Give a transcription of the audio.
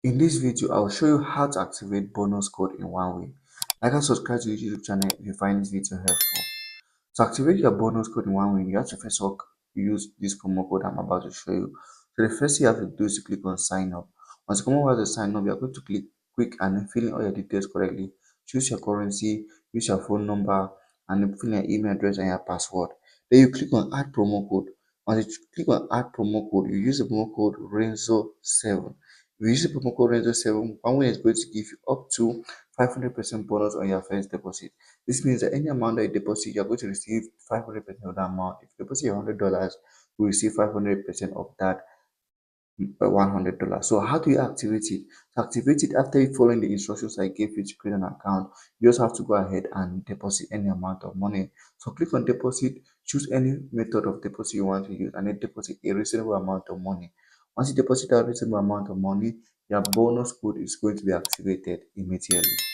In this video, I'll show you how to activate bonus code in one way. Like and subscribe to the YouTube channel if you find this video helpful. To activate your bonus code in one way, you have to first of all use this promo code I'm about to show you. So the first thing you have to do is to click on sign up. Once you come over to sign up, you're going to click quick and then fill in all your details correctly. Choose your currency, use your phone number, and then fill in your email address and your password. Then you click on add promo code. Once you click on add promo code, you use the promo code Renzo7. If you use the promo code Renzo7, one way is going to give you up to 500% bonus on your first deposit. This means that any amount that you deposit, you're going to receive 500% of that amount. If you deposit $100, you receive 500% of that $100. So how do you activate it? To activate it, after you following the instructions I gave you to create an account, you just have to go ahead and deposit any amount of money. So click on deposit, choose any method of deposit you want to use, and then deposit a reasonable amount of money. Once you deposit a reasonable amount of money, your bonus code is going to be activated immediately.